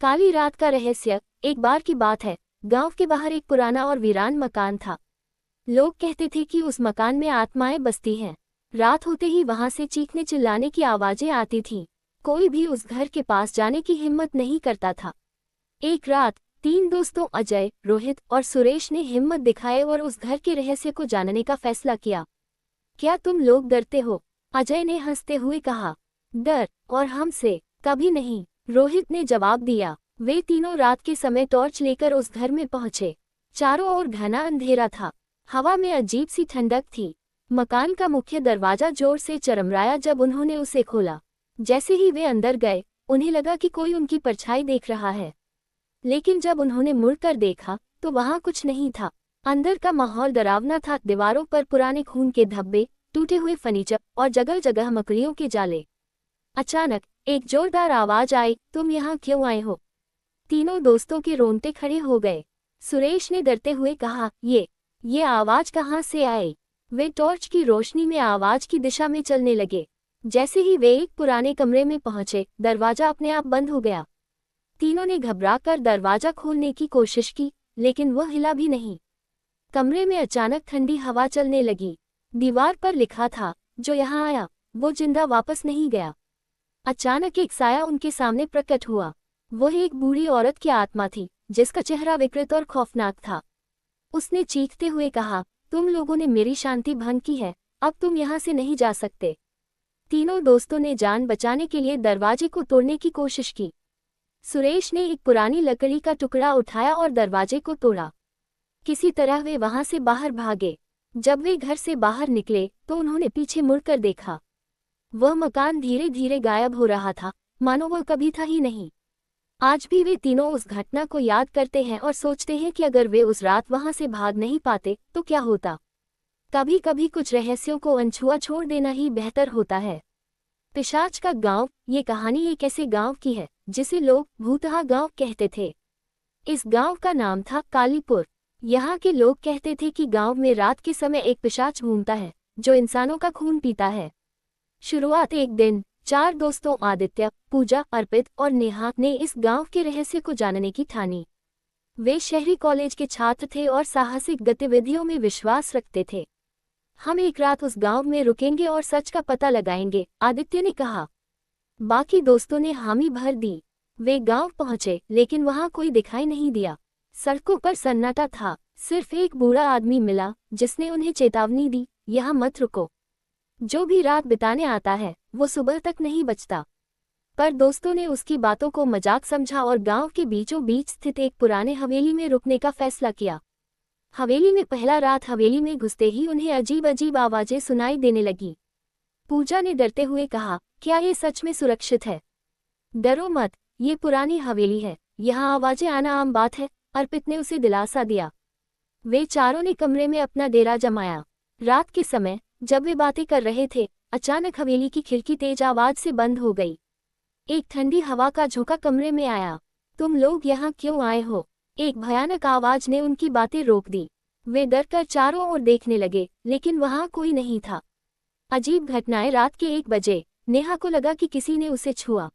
काली रात का रहस्य। एक बार की बात है, गांव के बाहर एक पुराना और वीरान मकान था। लोग कहते थे कि उस मकान में आत्माएं बसती हैं। रात होते ही वहां से चीखने चिल्लाने की आवाजें आती थीं। कोई भी उस घर के पास जाने की हिम्मत नहीं करता था। एक रात तीन दोस्तों अजय, रोहित और सुरेश ने हिम्मत दिखाए और उस घर के रहस्य को जानने का फैसला किया। क्या तुम लोग डरते हो? अजय ने हंसते हुए कहा। डर? और हमसे? कभी नहीं, रोहित ने जवाब दिया। वे तीनों रात के समय टॉर्च लेकर उस घर में पहुंचे। चारों ओर घना अंधेरा था। हवा में अजीब सी ठंडक थी। मकान का मुख्य दरवाजा जोर से चरमराया जब उन्होंने उसे खोला। जैसे ही वे अंदर गए, उन्हें लगा कि कोई उनकी परछाई देख रहा है। लेकिन जब उन्होंने मुड़कर देखा तो वहां कुछ नहीं था। अंदर का माहौल डरावना था। दीवारों पर पुराने खून के धब्बे, टूटे हुए फर्नीचर और जगह जगह मकड़ियों के जाले। अचानक एक जोरदार आवाज आई, तुम यहाँ क्यों आए हो? तीनों दोस्तों के रोंगटे खड़े हो गए। सुरेश ने डरते हुए कहा, ये आवाज कहाँ से आई? वे टॉर्च की रोशनी में आवाज की दिशा में चलने लगे। जैसे ही वे एक पुराने कमरे में पहुंचे, दरवाजा अपने आप बंद हो गया। तीनों ने घबराकर दरवाजा खोलने की कोशिश की, लेकिन वह हिला भी नहीं। कमरे में अचानक ठंडी हवा चलने लगी। दीवार पर लिखा था, जो यहाँ आया वो जिंदा वापस नहीं गया। अचानक एक साया उनके सामने प्रकट हुआ। वह एक बूढ़ी औरत की आत्मा थी, जिसका चेहरा विकृत और खौफनाक था। उसने चीखते हुए कहा, तुम लोगों ने मेरी शांति भंग की है, अब तुम यहाँ से नहीं जा सकते। तीनों दोस्तों ने जान बचाने के लिए दरवाजे को तोड़ने की कोशिश की। सुरेश ने एक पुरानी लकड़ी का टुकड़ा उठाया और दरवाजे को तोड़ा। किसी तरह वे वहां से बाहर भागे। जब वे घर से बाहर निकले तो उन्होंने पीछे मुड़कर देखा। वह मकान धीरे धीरे गायब हो रहा था, मानो वह कभी था ही नहीं। आज भी वे तीनों उस घटना को याद करते हैं और सोचते हैं कि अगर वे उस रात वहां से भाग नहीं पाते तो क्या होता। कभी कभी कुछ रहस्यों को अनछुआ छोड़ देना ही बेहतर होता है। पिशाच का गांव। ये कहानी एक ऐसे गांव की है जिसे लोग भूतहा गांव कहते थे। इस गांव का नाम था कालीपुर। यहाँ के लोग कहते थे कि गांव में रात के समय एक पिशाच घूमता है, जो इंसानों का खून पीता है। शुरुआत एक दिन चार दोस्तों आदित्य, पूजा, अर्पित और नेहा ने इस गांव के रहस्य को जानने की ठानी। वे शहरी कॉलेज के छात्र थे और साहसिक गतिविधियों में विश्वास रखते थे। हम एक रात उस गांव में रुकेंगे और सच का पता लगाएंगे, आदित्य ने कहा। बाकी दोस्तों ने हामी भर दी। वे गांव पहुंचे, लेकिन वहां कोई दिखाई नहीं दिया। सड़कों पर सन्नाटा था। सिर्फ एक बूढ़ा आदमी मिला, जिसने उन्हें चेतावनी दी, यहाँ मत रुको। जो भी रात बिताने आता है वो सुबह तक नहीं बचता। पर दोस्तों ने उसकी बातों को मजाक समझा और गांव के बीचों बीच स्थित एक पुराने हवेली में रुकने का फैसला किया। हवेली में पहला रात हवेली में घुसते ही उन्हें अजीब अजीब आवाजें सुनाई देने लगी। पूजा ने डरते हुए कहा, क्या ये सच में सुरक्षित है? डरो मत, ये पुरानी हवेली है, यहाँ आवाजें आना आम बात है, अर्पित ने उसे दिलासा दिया। वे चारों ने कमरे में अपना डेरा जमाया। रात के समय जब वे बातें कर रहे थे, अचानक हवेली की खिड़की तेज आवाज से बंद हो गई। एक ठंडी हवा का झोंका कमरे में आया। तुम लोग यहाँ क्यों आए हो? एक भयानक आवाज ने उनकी बातें रोक दी। वे डरकर चारों ओर देखने लगे, लेकिन वहां कोई नहीं था। अजीब घटनाएं। रात के 1 बजे नेहा को लगा कि किसी ने उसे छुआ।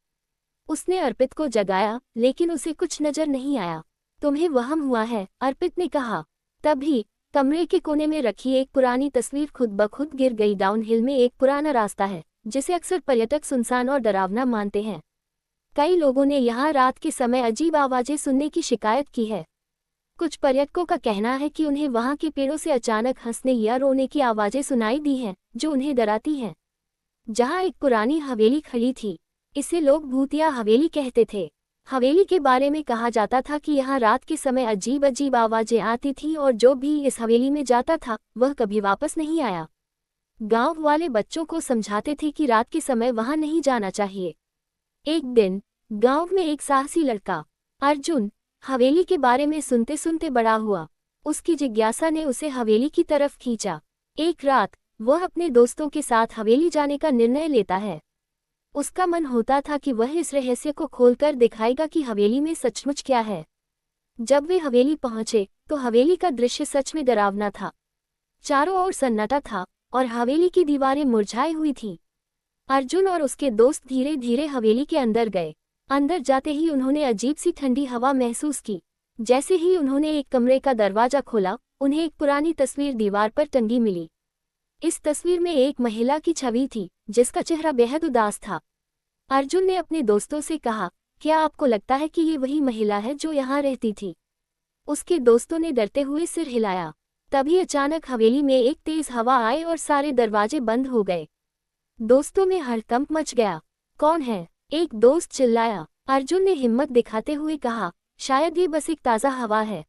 उसने अर्पित को जगाया, लेकिन उसे कुछ नजर नहीं आया। तुम्हें वहम हुआ है, अर्पित ने कहा। तभी कमरे के कोने में रखी एक पुरानी तस्वीर खुद ब खुद गिर गई। डाउनहिल में एक पुराना रास्ता है, जिसे अक्सर पर्यटक सुनसान और डरावना मानते हैं। कई लोगों ने यहाँ रात के समय अजीब आवाजें सुनने की शिकायत की है। कुछ पर्यटकों का कहना है कि उन्हें वहां के पेड़ों से अचानक हंसने या रोने की आवाजें सुनाई दी हैं, जो उन्हें डराती हैं। जहां एक पुरानी हवेली खड़ी थी, इसे लोग भूतिया हवेली कहते थे। हवेली के बारे में कहा जाता था कि यहाँ रात के समय अजीब अजीब आवाजें आती थीं और जो भी इस हवेली में जाता था वह कभी वापस नहीं आया। गांव वाले बच्चों को समझाते थे कि रात के समय वहां नहीं जाना चाहिए। एक दिन गांव में एक साहसी लड़का अर्जुन हवेली के बारे में सुनते सुनते बड़ा हुआ। उसकी जिज्ञासा ने उसे हवेली की तरफ खींचा। एक रात वह अपने दोस्तों के साथ हवेली जाने का निर्णय लेता है। उसका मन होता था कि वह इस रहस्य को खोलकर दिखाएगा कि हवेली में सचमुच क्या है। जब वे हवेली पहुंचे तो हवेली का दृश्य सच में डरावना था। चारों ओर सन्नाटा था और हवेली की दीवारें मुरझाई हुई थीं। अर्जुन और उसके दोस्त धीरे धीरे हवेली के अंदर गए। अंदर जाते ही उन्होंने अजीब सी ठंडी हवा महसूस की। जैसे ही उन्होंने एक कमरे का दरवाजा खोला, उन्हें एक पुरानी तस्वीर दीवार पर टंगी मिली। इस तस्वीर में एक महिला की छवि थी, जिसका चेहरा बेहद उदास था। अर्जुन ने अपने दोस्तों से कहा, क्या आपको लगता है कि ये वही महिला है जो यहाँ रहती थी? उसके दोस्तों ने डरते हुए सिर हिलाया। तभी अचानक हवेली में एक तेज हवा आई और सारे दरवाजे बंद हो गए। दोस्तों में हड़कंप मच गया। कौन है? एक दोस्त चिल्लाया। अर्जुन ने हिम्मत दिखाते हुए कहा, शायद ये बस एक ताज़ा हवा है।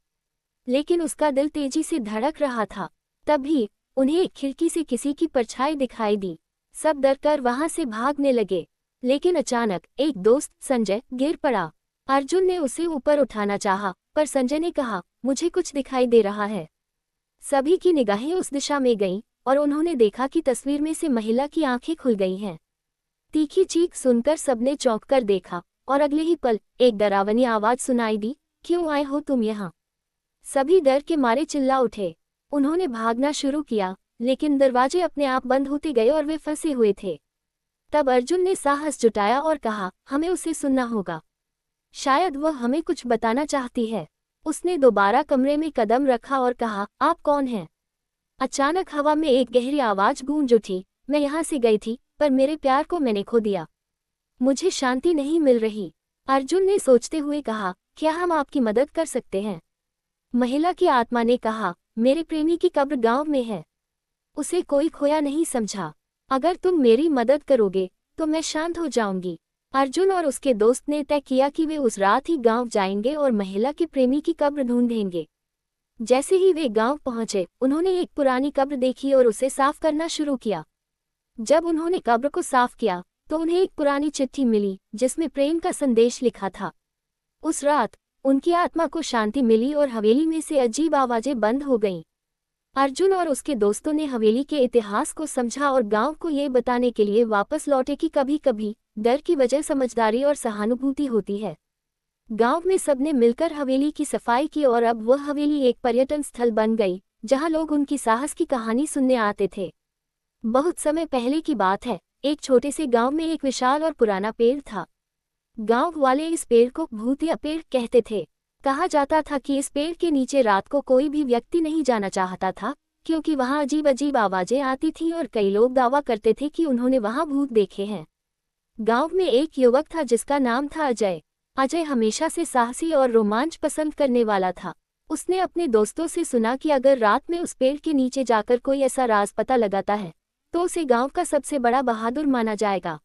लेकिन उसका दिल तेजी से धड़क रहा था। तभी उन्हें एक खिड़की से किसी की परछाई दिखाई दी। सब डरकर वहां से भागने लगे। लेकिन अचानक एक दोस्त संजय गिर पड़ा। अर्जुन ने उसे ऊपर उठाना चाहा, पर संजय ने कहा, मुझे कुछ दिखाई दे रहा है। सभी की निगाहें उस दिशा में गईं और उन्होंने देखा कि तस्वीर में से महिला की आंखें खुल गई हैं। तीखी चीख सुनकर सबने चौंक कर देखा और अगले ही पल एक डरावनी आवाज सुनाई दी, क्यों आए हो तुम यहाँ? सभी डर के मारे चिल्ला उठे। उन्होंने भागना शुरू किया, लेकिन दरवाजे अपने आप बंद होते गए और वे फंसे हुए थे। तब अर्जुन ने साहस जुटाया और कहा, हमें उसे सुनना होगा। शायद वह हमें कुछ बताना चाहती है। उसने दोबारा कमरे में कदम रखा और कहा, आप कौन हैं? अचानक हवा में एक गहरी आवाज गूंज उठी, मैं यहाँ से गई थी, पर मेरे प्यार को मैंने खो दिया। मुझे शांति नहीं मिल रही। अर्जुन ने सोचते हुए कहा, क्या हम आपकी मदद कर सकते हैं? महिला की आत्मा ने कहा, मेरे प्रेमी की कब्र गांव में है। उसे कोई खोया नहीं समझा। अगर तुम मेरी मदद करोगे तो मैं शांत हो जाऊंगी। अर्जुन और उसके दोस्त ने तय किया कि वे उस रात ही गांव जाएंगे और महिला के प्रेमी की कब्र ढूंढेंगे। जैसे ही वे गांव पहुंचे, उन्होंने एक पुरानी कब्र देखी और उसे साफ करना शुरू किया। जब उन्होंने कब्र को साफ किया तो उन्हें एक पुरानी चिट्ठी मिली, जिसमें प्रेम का संदेश लिखा था। उस रात उनकी आत्मा को शांति मिली और हवेली में से अजीब आवाजें बंद हो गईं। अर्जुन और उसके दोस्तों ने हवेली के इतिहास को समझा और गांव को ये बताने के लिए वापस लौटे कि कभी कभी डर की वजह समझदारी और सहानुभूति होती है। गांव में सबने मिलकर हवेली की सफाई की और अब वह हवेली एक पर्यटन स्थल बन गई, जहां लोग उनकी साहस की कहानी सुनने आते थे। बहुत समय पहले की बात है, एक छोटे से गांव में एक विशाल और पुराना पेड़ था। गांव वाले इस पेड़ को भूतिया पेड़ कहते थे। कहा जाता था कि इस पेड़ के नीचे रात को कोई भी व्यक्ति नहीं जाना चाहता था, क्योंकि वहां अजीब अजीब आवाजें आती थीं और कई लोग दावा करते थे कि उन्होंने वहां भूत देखे हैं। गांव में एक युवक था जिसका नाम था अजय। अजय हमेशा से साहसी और रोमांच पसंद करने वाला था। उसने अपने दोस्तों से सुना कि अगर रात में उस पेड़ के नीचे जाकर कोई ऐसा राज पता लगाता है तो उसे गांव का सबसे बड़ा बहादुर माना जाएगा।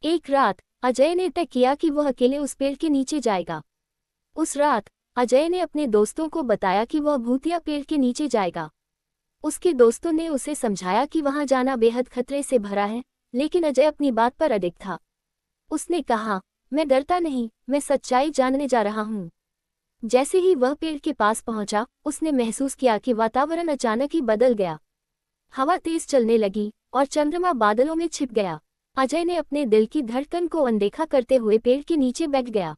एक रात अजय ने तय किया कि वह अकेले उस पेड़ के नीचे जाएगा। उस रात अजय ने अपने दोस्तों को बताया कि वह भूतिया पेड़ के नीचे जाएगा। उसके दोस्तों ने उसे समझाया कि वहां जाना बेहद खतरे से भरा है, लेकिन अजय अपनी बात पर अडिग था। उसने कहा, मैं डरता नहीं, मैं सच्चाई जानने जा रहा हूँ। जैसे ही वह पेड़ के पास पहुंचा, उसने महसूस किया कि वातावरण अचानक ही बदल गया। हवा तेज चलने लगी और चंद्रमा बादलों में छिप गया। अजय ने अपने दिल की धड़कन को अनदेखा करते हुए पेड़ के नीचे बैठ गया।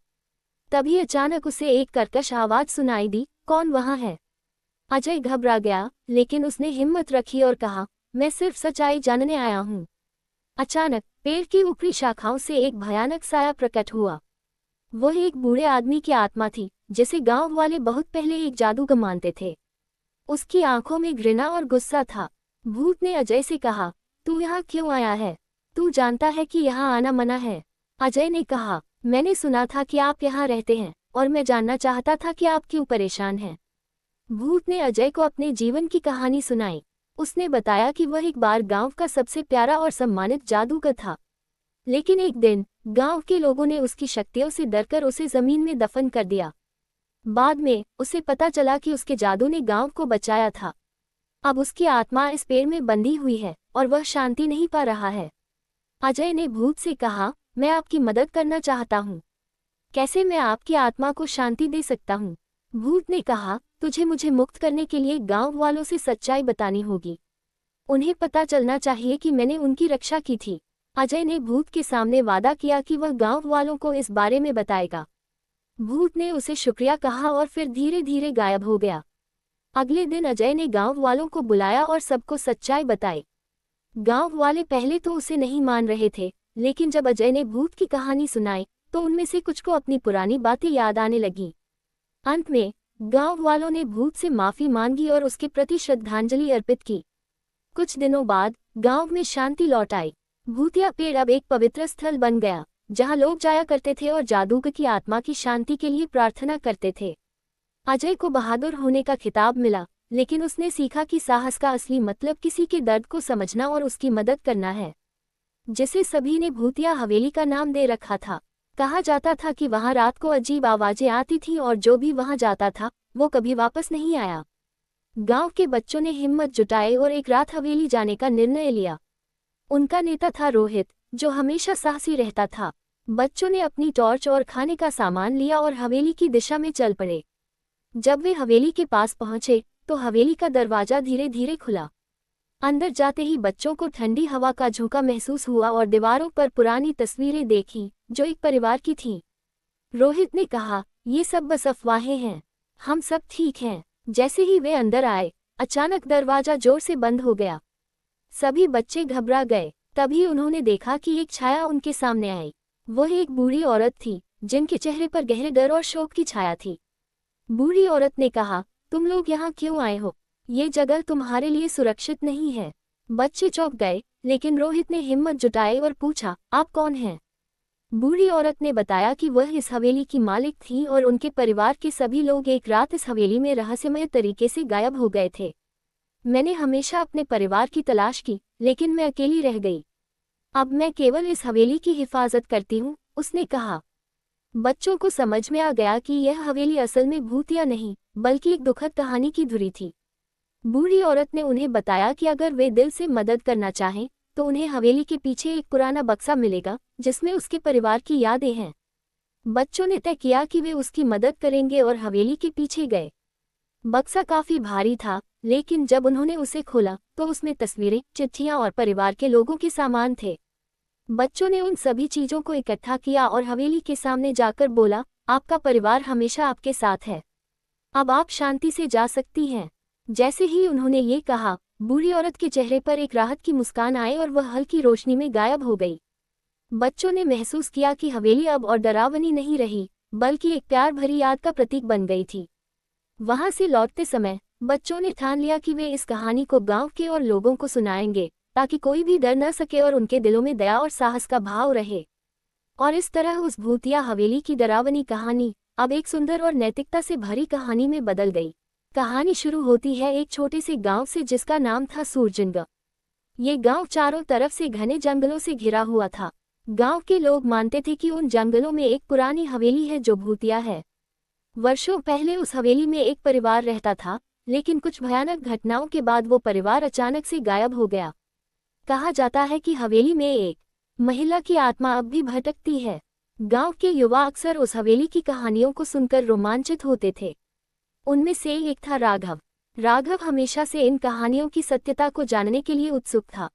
तभी अचानक उसे एक कर्कश आवाज सुनाई दी, कौन वहां है? अजय घबरा गया, लेकिन उसने हिम्मत रखी और कहा, मैं सिर्फ सच्चाई जानने आया हूँ। अचानक पेड़ की ऊपरी शाखाओं से एक भयानक साया प्रकट हुआ। वह एक बूढ़े आदमी की आत्मा थी, जिसे गांव वाले बहुत पहले एक जादूगर मानते थे। उसकी आंखों में घृणा और गुस्सा था। भूत ने अजय से कहा, तू यहाँ क्यों आया है? तू जानता है कि यहाँ आना मना है। अजय ने कहा, मैंने सुना था कि आप यहाँ रहते हैं और मैं जानना चाहता था कि आप क्यों परेशान हैं। भूत ने अजय को अपने जीवन की कहानी सुनाई। उसने बताया कि वह एक बार गांव का सबसे प्यारा और सम्मानित जादूगर था, लेकिन एक दिन गांव के लोगों ने उसकी शक्तियों से डरकर उसे जमीन में दफन कर दिया। बाद में उसे पता चला कि उसके जादू ने गांव को बचाया था। अब उसकी आत्मा इस पेड़ में बंधी हुई है और वह शांति नहीं पा रहा है। अजय ने भूत से कहा, मैं आपकी मदद करना चाहता हूँ। कैसे मैं आपकी आत्मा को शांति दे सकता हूँ? भूत ने कहा, तुझे मुझे मुक्त करने के लिए गांव वालों से सच्चाई बतानी होगी। उन्हें पता चलना चाहिए कि मैंने उनकी रक्षा की थी। अजय ने भूत के सामने वादा किया कि वह गांव वालों को इस बारे में बताएगा। भूत ने उसे शुक्रिया कहा और फिर धीरे धीरे गायब हो गया। अगले दिन अजय ने गांव वालों को बुलाया और सबको सच्चाई बताई। गांव वाले पहले तो उसे नहीं मान रहे थे, लेकिन जब अजय ने भूत की कहानी सुनाई तो उनमें से कुछ को अपनी पुरानी बातें याद आने लगी। अंत में गांव वालों ने भूत से माफी मांगी और उसके प्रति श्रद्धांजलि अर्पित की। कुछ दिनों बाद गांव में शांति लौट आई। भूतिया पेड़ अब एक पवित्र स्थल बन गया, जहां लोग जाया करते थे और जादूगर की आत्मा की शांति के लिए प्रार्थना करते थे। अजय को बहादुर होने का खिताब मिला, लेकिन उसने सीखा कि साहस का असली मतलब किसी के दर्द को समझना और उसकी मदद करना है, जिसे सभी ने भूतिया हवेली का नाम दे रखा था। कहा जाता था कि वहां रात को अजीब आवाजें आती थीं और जो भी वहां जाता था वो कभी वापस नहीं आया। गांव के बच्चों ने हिम्मत जुटाई और एक रात हवेली जाने का निर्णय लिया। उनका नेता था रोहित, जो हमेशा साहसी रहता था। बच्चों ने अपनी टॉर्च और खाने का सामान लिया और हवेली की दिशा में चल पड़े। जब वे हवेली के पास पहुंचे तो हवेली का दरवाजा धीरे धीरे खुला। अंदर जाते ही बच्चों को ठंडी हवा का झोंका महसूस हुआ और दीवारों पर पुरानी तस्वीरें देखीं जो एक परिवार की थीं। रोहित ने कहा, ये सब बस अफवाहें हैं, हम सब ठीक हैं। जैसे ही वे अंदर आए, अचानक दरवाजा जोर से बंद हो गया। सभी बच्चे घबरा गए। तभी उन्होंने देखा कि एक छाया उनके सामने आई। वह एक बूढ़ी औरत थी, जिनके चेहरे पर गहरे डर और शोक की छाया थी। बूढ़ी औरत ने कहा, तुम लोग यहाँ क्यों आए हो? ये जगह तुम्हारे लिए सुरक्षित नहीं है। बच्चे चौंक गए, लेकिन रोहित ने हिम्मत जुटाई और पूछा, आप कौन हैं? बूढ़ी औरत ने बताया कि वह इस हवेली की मालिक थी और उनके परिवार के सभी लोग एक रात इस हवेली में रहस्यमय तरीके से गायब हो गए थे। मैंने हमेशा अपने परिवार की तलाश की, लेकिन मैं अकेली रह गई। अब मैं केवल इस हवेली की हिफाजत करती हूँ, उसने कहा। बच्चों को समझ में आ गया कि यह हवेली असल में भूतिया नहीं, बल्कि एक दुखद कहानी की धुरी थी। बूढ़ी औरत ने उन्हें बताया कि अगर वे दिल से मदद करना चाहें तो उन्हें हवेली के पीछे एक पुराना बक्सा मिलेगा, जिसमें उसके परिवार की यादें हैं। बच्चों ने तय किया कि वे उसकी मदद करेंगे और हवेली के पीछे गए। बक्सा काफी भारी था, लेकिन जब उन्होंने उसे खोला तो उसमें तस्वीरें, चिट्ठियां और परिवार के लोगों के सामान थे। बच्चों ने उन सभी चीजों को इकट्ठा किया और हवेली के सामने जाकर बोला, आपका परिवार हमेशा आपके साथ है, अब आप शांति से जा सकती हैं। जैसे ही उन्होंने ये कहा, बूढ़ी औरत के चेहरे पर एक राहत की मुस्कान आई और वह हल्की रोशनी में गायब हो गई। बच्चों ने महसूस किया कि हवेली अब और डरावनी नहीं रही, बल्कि एक प्यार भरी याद का प्रतीक बन गई थी। वहां से लौटते समय बच्चों ने ठान लिया कि वे इस कहानी को गांव के और लोगों को सुनाएंगे, ताकि कोई भी डर न सके और उनके दिलों में दया और साहस का भाव रहे। और इस तरह उस भूतिया हवेली की डरावनी कहानी अब एक सुंदर और नैतिकता से भरी कहानी में बदल गई। कहानी शुरू होती है एक छोटे से गांव से, जिसका नाम था सूरजंग। ये गांव चारों तरफ से घने जंगलों से घिरा हुआ था। गांव के लोग मानते थे कि उन जंगलों में एक पुरानी हवेली है जो भूतिया है। वर्षों पहले उस हवेली में एक परिवार रहता था, लेकिन कुछ भयानक घटनाओं के बाद वो परिवार अचानक से गायब हो गया। कहा जाता है कि हवेली में एक महिला की आत्मा अब भी भटकती है। गांव के युवा अक्सर उस हवेली की कहानियों को सुनकर रोमांचित होते थे। उनमें से एक था राघव। राघव हमेशा से इन कहानियों की सत्यता को जानने के लिए उत्सुक था।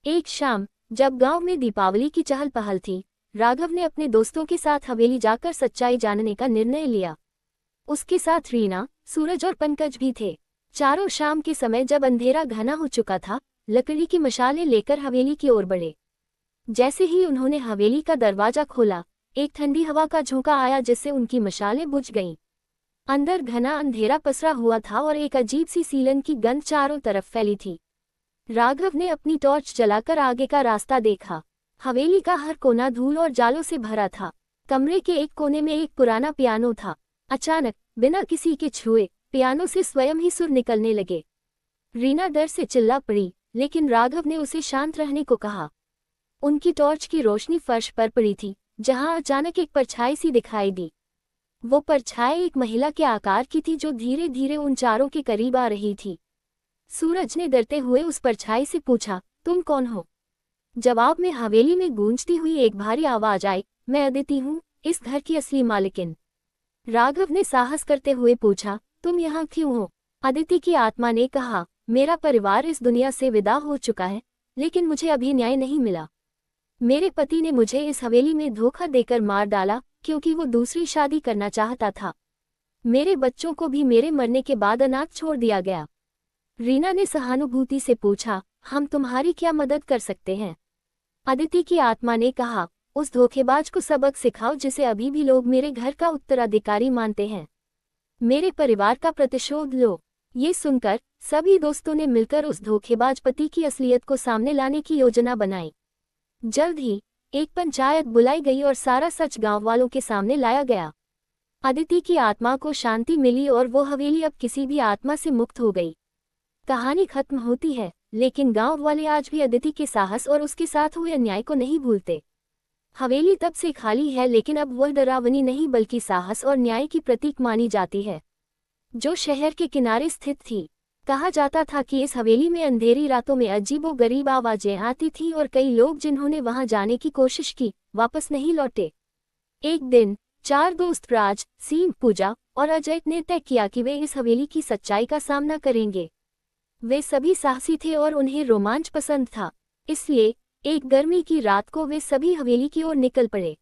एक शाम जब गांव में दीपावली की चहल पहल थी, राघव ने अपने दोस्तों के साथ हवेली जाकर सच्चाई जानने का निर्णय लिया। उसके साथ रीना, सूरज और पंकज भी थे। चारों शाम के समय जब अंधेरा घना हो चुका था, लकड़ी की मशालें लेकर हवेली की ओर बढ़े। जैसे ही उन्होंने हवेली का दरवाजा खोला, एक ठंडी हवा का झोंका आया जिससे उनकी मशालें बुझ गईं। अंदर घना अंधेरा पसरा हुआ था और एक अजीब सी सीलन की गंध चारों तरफ फैली थी। राघव ने अपनी टॉर्च जलाकर आगे का रास्ता देखा। हवेली का हर कोना धूल और जालों से भरा था। कमरे के एक कोने में एक पुराना पियानो था। अचानक बिना किसी के छुए पियानो से स्वयं ही सुर निकलने लगे। रीना डर से चिल्ला पड़ी, लेकिन राघव ने उसे शांत रहने को कहा। उनकी टॉर्च की रोशनी फर्श पर पड़ी थी, जहां अचानक एक परछाई सी दिखाई दी। वो परछाई एक महिला के आकार की थी जो धीरे धीरे उन चारों के करीब आ रही थी। सूरज ने डरते हुए उस परछाई से पूछा, तुम कौन हो? जवाब में हवेली में गूंजती हुई एक भारी आवाज आई, मैं अदिति हूँ, इस घर की असली मालिकिन। राघव ने साहस करते हुए पूछा, तुम यहाँ क्यों हो? अदिति की आत्मा ने कहा, मेरा परिवार इस दुनिया से विदा हो चुका है, लेकिन मुझे अभी न्याय नहीं मिला। मेरे पति ने मुझे इस हवेली में धोखा देकर मार डाला, क्योंकि वो दूसरी शादी करना चाहता था। मेरे बच्चों को भी मेरे मरने के बाद अनाथ छोड़ दिया गया। रीना ने सहानुभूति से पूछा, हम तुम्हारी क्या मदद कर सकते हैं? अदिति की आत्मा ने कहा, उस धोखेबाज को सबक सिखाओ जिसे अभी भी लोग मेरे घर का उत्तराधिकारी मानते हैं। मेरे परिवार का प्रतिशोध लो। ये सुनकर सभी दोस्तों ने मिलकर उस धोखेबाज पति की असलियत को सामने लाने की योजना बनाई। जल्द ही एक पंचायत बुलाई गई और सारा सच गांव वालों के सामने लाया गया। अदिति की आत्मा को शांति मिली और वो हवेली अब किसी भी आत्मा से मुक्त हो गई। कहानी खत्म होती है, लेकिन गांव वाले आज भी अदिति के साहस और उसके साथ हुए अन्याय को नहीं भूलते। हवेली तब से खाली है, लेकिन अब वह डरावनी नहीं बल्कि साहस और न्याय की प्रतीक मानी जाती है, जो शहर के किनारे स्थित थी। कहा जाता था कि इस हवेली में अंधेरी रातों में अजीबोगरीब आवाजें आती थीं और कई लोग जिन्होंने वहां जाने की कोशिश की वापस नहीं लौटे। एक दिन 4 दोस्त राज, सीम, पूजा और अजय ने तय किया कि वे इस हवेली की सच्चाई का सामना करेंगे। वे सभी साहसी थे और उन्हें रोमांच पसंद था, इसलिए एक गर्मी की रात को वे सभी हवेली की ओर निकल पड़े।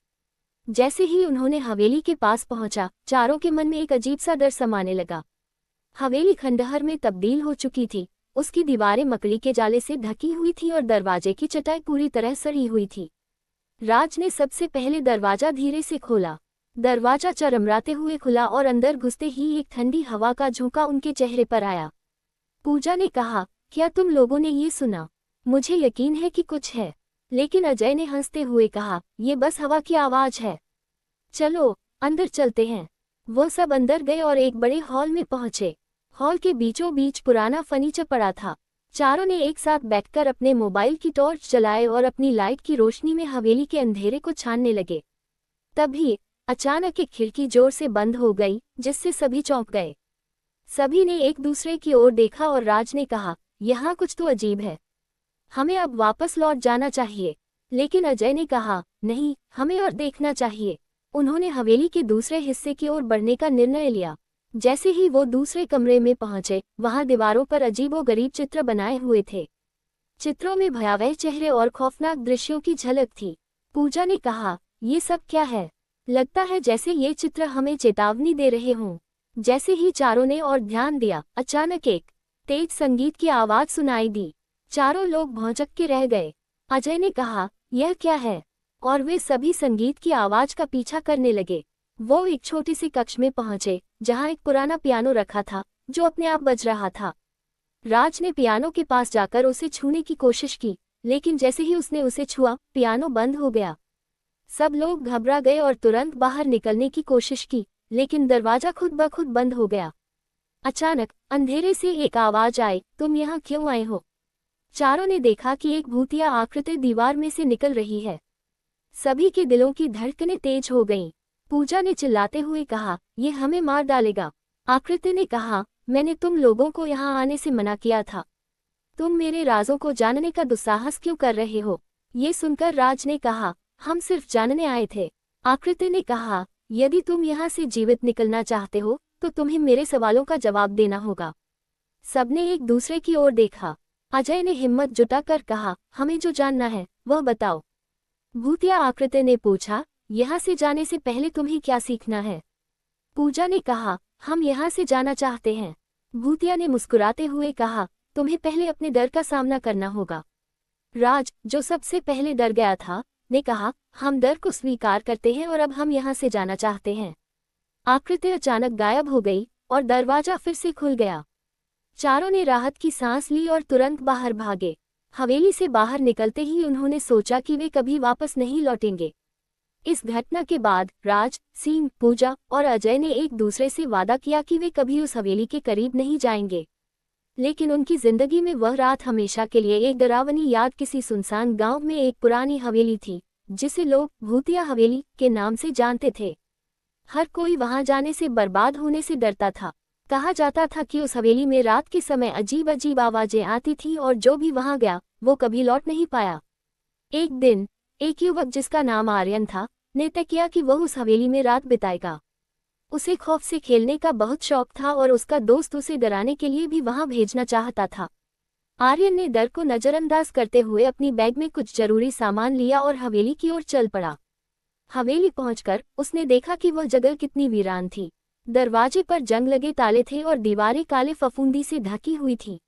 जैसे ही उन्होंने हवेली के पास पहुंचा, चारों के मन में एक अजीब सा डर समाने लगा। हवेली खंडहर में तब्दील हो चुकी थी, उसकी दीवारें मकड़ी के जाले से ढकी हुई थी और दरवाजे की चटाई पूरी तरह सड़ी हुई थी। राज ने सबसे पहले दरवाजा धीरे से खोला। दरवाजा चरमराते हुए खुला और अंदर घुसते ही एक ठंडी हवा का झोंका उनके चेहरे पर आया। पूजा ने कहा, क्या तुम लोगों ने ये सुना? मुझे यकीन है कि कुछ है। लेकिन अजय ने हंसते हुए कहा, ये बस हवा की आवाज है। चलो अंदर चलते हैं। वो सब अंदर गए और एक बड़े हॉल में पहुंचे। हॉल के बीचों बीच पुराना फर्नीचर पड़ा था। चारों ने एक साथ बैठकर अपने मोबाइल की टॉर्च जलाए और अपनी लाइट की रोशनी में हवेली के अंधेरे को छानने लगे। तभी अचानक एक खिड़की जोर से बंद हो गई, जिससे सभी चौंक गए। सभी ने एक दूसरे की ओर देखा और राज ने कहा, यहाँ कुछ तो अजीब है, हमें अब वापस लौट जाना चाहिए। लेकिन अजय ने कहा, नहीं, हमें और देखना चाहिए। उन्होंने हवेली के दूसरे हिस्से की ओर बढ़ने का निर्णय लिया। जैसे ही वो दूसरे कमरे में पहुंचे, वहां दीवारों पर अजीबोगरीब चित्र बनाए हुए थे। चित्रों में भयावह चेहरे और खौफनाक दृश्यों की झलक थी। पूजा ने कहा, ये सब क्या है? लगता है जैसे ये चित्र हमें चेतावनी दे रहे हों। जैसे ही चारों ने और ध्यान दिया, अचानक एक तेज संगीत की आवाज सुनाई दी। चारों लोग भौंचक के रह गए। अजय ने कहा, यह क्या है? और वे सभी संगीत की आवाज का पीछा करने लगे। वो एक छोटी सी कक्ष में पहुंचे, जहां एक पुराना पियानो रखा था, जो अपने आप बज रहा था। राज ने पियानो के पास जाकर उसे छूने की कोशिश की, लेकिन जैसे ही उसने उसे छुआ, पियानो बंद हो गया। सब लोग घबरा गए और तुरंत बाहर निकलने की कोशिश की, लेकिन दरवाजा खुद ब खुद बंद हो गया। अचानक अंधेरे से एक आवाज आई, तुम यहाँ क्यों आए हो? चारों ने देखा कि एक भूतिया आकृति दीवार में से निकल रही है। सभी के दिलों की धड़कनें तेज हो गईं। पूजा ने चिल्लाते हुए कहा, ये हमें मार डालेगा। आकृति ने कहा, मैंने तुम लोगों को यहाँ आने से मना किया था। तुम मेरे राजों को जानने का दुस्साहस क्यों कर रहे हो? ये सुनकर राज ने कहा, हम सिर्फ जानने आए थे। आकृति ने कहा, यदि तुम यहाँ से जीवित निकलना चाहते हो, तो तुम्हें मेरे सवालों का जवाब देना होगा। सबने एक दूसरे की ओर देखा। अजय ने हिम्मत जुटाकर कहा, हमें जो जानना है वह बताओ। भूतिया आकृति ने पूछा, यहाँ से जाने से पहले तुम्हें क्या सीखना है? पूजा ने कहा, हम यहाँ से जाना चाहते हैं। भूतिया ने मुस्कुराते हुए कहा, तुम्हें पहले अपने डर का सामना करना होगा। राज, जो सबसे पहले डर गया था, ने कहा, हम डर को स्वीकार करते हैं और अब हम यहाँ से जाना चाहते हैं। आकृति अचानक गायब हो गई और दरवाजा फिर से खुल गया। चारों ने राहत की सांस ली और तुरंत बाहर भागे। हवेली से बाहर निकलते ही उन्होंने सोचा कि वे कभी वापस नहीं लौटेंगे। इस घटना के बाद राज, सीम, पूजा और अजय ने एक दूसरे से वादा किया कि वे कभी उस हवेली के करीब नहीं जाएंगे। लेकिन उनकी जिंदगी में वह रात हमेशा के लिए एक डरावनी याद किसी सुनसान गांव में एक पुरानी हवेली थी, जिसे लोग भूतिया हवेली के नाम से जानते थे। हर कोई वहां जाने से बर्बाद होने से डरता था। कहा जाता था कि उस हवेली में रात के समय अजीब अजीब आवाजें आती थीं और जो भी वहां गया वो कभी लौट नहीं पाया। एक दिन एक युवक जिसका नाम आर्यन था, ने तय किया कि वह उस हवेली में रात बिताएगा। उसे खौफ से खेलने का बहुत शौक था और उसका दोस्त उसे डराने के लिए भी वहां भेजना चाहता था। आर्यन ने डर को नजरअंदाज करते हुए अपनी बैग में कुछ जरूरी सामान लिया और हवेली की ओर चल पड़ा। हवेली पहुंचकर उसने देखा कि वह जगह कितनी वीरान थी। दरवाजे पर जंग लगे ताले थे और दीवारें काले फफूंदी से ढकी हुई थीं।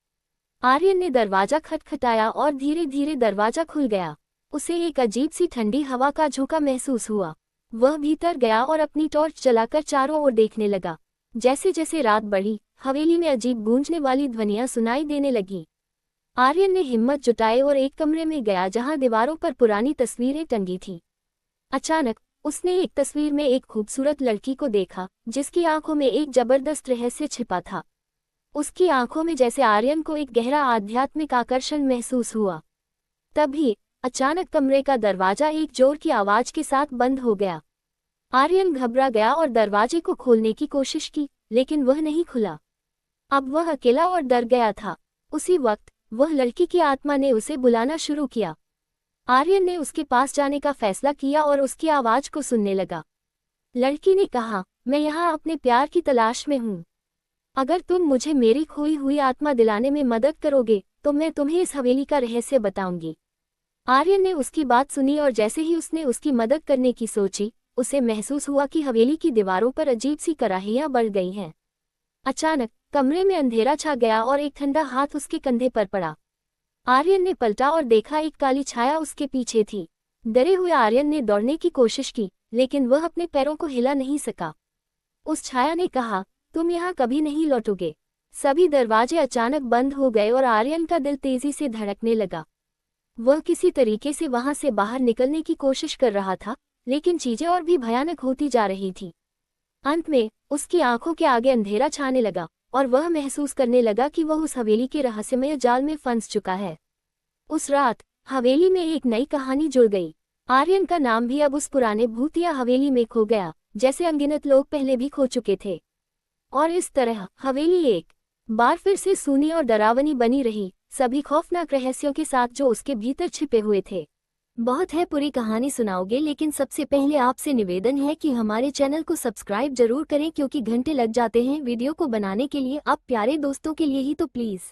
आर्यन ने दरवाजा खटखटाया और धीरे धीरे दरवाजा खुल गया। उसे एक अजीब सी ठंडी हवा का झोंका महसूस हुआ। वह भीतर गया और अपनी टॉर्च जलाकर चारों ओर देखने लगा। जैसे जैसे रात बढ़ी, हवेली में अजीब गूंजने वाली ध्वनियां सुनाई देने लगीं। आर्यन ने हिम्मत जुटाई और एक कमरे में गया जहां दीवारों पर पुरानी तस्वीरें टंगी थीं। अचानक उसने एक तस्वीर में एक खूबसूरत लड़की को देखा, जिसकी आंखों में एक जबरदस्त रहस्य छिपा था। उसकी आंखों में जैसे आर्यन को एक गहरा आध्यात्मिक आकर्षण महसूस हुआ। तभी अचानक कमरे का दरवाजा एक जोर की आवाज के साथ बंद हो गया। आर्यन घबरा गया और दरवाजे को खोलने की कोशिश की, लेकिन वह नहीं खुला। अब वह अकेला और डर गया था। उसी वक्त वह लड़की की आत्मा ने उसे बुलाना शुरू किया। आर्यन ने उसके पास जाने का फैसला किया और उसकी आवाज को सुनने लगा। लड़की ने कहा, मैं यहाँ अपने प्यार की तलाश में हूँ। अगर तुम मुझे मेरी खोई हुई आत्मा दिलाने में मदद करोगे तो मैं तुम्हें इस हवेली का रहस्य बताऊंगी। आर्यन ने उसकी बात सुनी और जैसे ही उसने उसकी मदद करने की सोची, उसे महसूस हुआ कि हवेली की दीवारों पर अजीब सी कराहियां बढ़ गई हैं। अचानक कमरे में अंधेरा छा गया और एक ठंडा हाथ उसके कंधे पर पड़ा। आर्यन ने पलटा और देखा, एक काली छाया उसके पीछे थी। डरे हुए आर्यन ने दौड़ने की कोशिश की, लेकिन वह अपने पैरों को हिला नहीं सका। उस छाया ने कहा, तुम यहाँ कभी नहीं लौटोगे। सभी दरवाजे अचानक बंद हो गए और आर्यन का दिल तेजी से धड़कने लगा। वह किसी तरीके से वहां से बाहर निकलने की कोशिश कर रहा था, लेकिन चीजें और भी भयानक होती जा रही थी। अंत में उसकी आंखों के आगे अंधेरा छाने लगा और वह महसूस करने लगा कि वह उस हवेली के रहस्यमय जाल में फंस चुका है। उस रात हवेली में एक नई कहानी जुड़ गई। आर्यन का नाम भी अब उस पुराने भूतिया हवेली में खो गया, जैसे अनगिनत लोग पहले भी खो चुके थे। और इस तरह हवेली एक बार फिर से सूनी और डरावनी बनी रही, सभी खौफनाक रहस्यों के साथ जो उसके भीतर छिपे हुए थे। बहुत है पूरी कहानी सुनाओगे, लेकिन सबसे पहले आपसे निवेदन है कि हमारे चैनल को सब्सक्राइब जरूर करें, क्योंकि घंटे लग जाते हैं वीडियो को बनाने के लिए। आप प्यारे दोस्तों के लिए ही तो प्लीज़